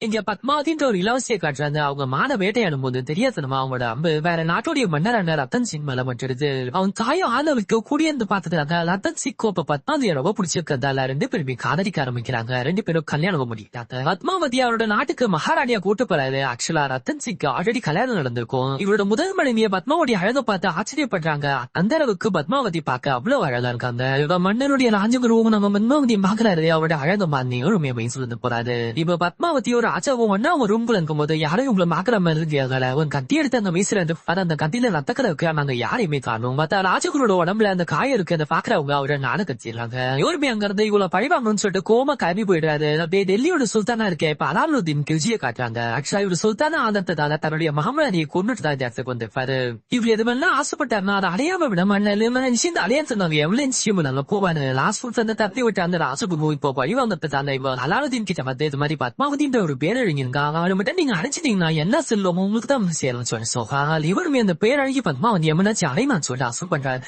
இங்க பத்மாவதின்ற ஒரு இளவரசிய காட்டுறாங்க. அவங்க மான வேட்டையாடும் போது தெரியாதனமா அவங்களோட அம்பு வேற நாட்டுடைய மன்னரான ரத்தன் சிங் மேல மட்டுடுது. அவன் தாயும் ஆதவிக்கு கூடியந்து பார்த்ததுனால ரத்தன் சிங் கோப்ப பத்மாவதியை ரொம்ப பிடிச்சிருக்கிறதால 2 பேருமே காதலிக்க ஆரம்பிக்கிறாங்க. 2 பேரும் கல்யாணம் முடிக்கிறாங்க. பத்மாவதி அவரோட நாட்டுக்கு மகாராணியா கூட்டு போறாரு. ஆக்சுவலா ரத்தன் சிங்க்கு ஆல்ரெடி கல்யாணம் நடந்திருக்கும். இவரோட முதல் மனைவிய பத்மாவதி அழக பார்த்து ஆச்சரியப்படுறாங்க. அந்த அளவுக்கு பத்மாவதி பார்க்க அவ்வளவு அழகா இருக்காங்க. இவரோட மன்னனுடைய ராஜகுருவும் நம்ம பத்மாவதியை பாக்குறாரு. அவரோட அழக மாதிரி உண்மையை சொல்லிட்டு போறாரு. இப்ப பத்மாவதியோட ஆச்சாவும் ஒன்னா ஒரு ரூம்ல இருக்கும் போது யாரும் உங்களை மாக்குற மாதிரி இருக்காங்க. ஒரு கத்தி எடுத்து அந்த மீசில இருந்து அந்த கத்தியில ரத்தக்கிறதுக்கு நாங்க யாரையுமே காணும். மத்த ராஜகுரோட உடம்புல அந்த காயம் இருக்கு. அதை பாக்குறவங்க அவரை நாட கத்திடுறாங்க. இவருமே அங்க இருந்து இவ்வளவு பழிவாங்கன்னு சொல்லிட்டு கோமா கிளம்பி போயிடுறாரு. அப்படியே டெல்லியோட சுல்தானா இருக்க இப்ப அலாலுதீன் கில்ஜியை காட்டுறாங்க. ஆக்சுவலா இவர் சுல்தானா ஆதத்ததால தன்னுடைய மகமதியை கொண்டுட்டு தான் இடத்துக்கு வந்திருப்பாரு. இவர் எதுவெல்லாம் ஆசைப்பட்டாருன்னா அதை அடையாம விட இந்த அலையன்ஸ் எவ்வளவு நிச்சயம் நல்லா போவாரு. லாஸ்ட் சுல்தான் தப்பி விட்டு அந்த ராசகுரு இப்போ பழிவாங்கப்பட்டாங்க. இவன் அலாலுதீன் கிட்ட வந்து இது மாதிரி பத்மாவதின்ற ஒரு பேரழிஞங்க அவரை மட்டும் நீங்க அடைச்சிட்டீங்கன்னா என்ன செல்வமோ உங்களுக்கு தான் சேரும் சொல்லி இவருமே அந்த பேரழகி பத்மாவதி எம்மனாச்சு அடைமான்னு சொல்லிட்டு ஆசை பண்றாரு.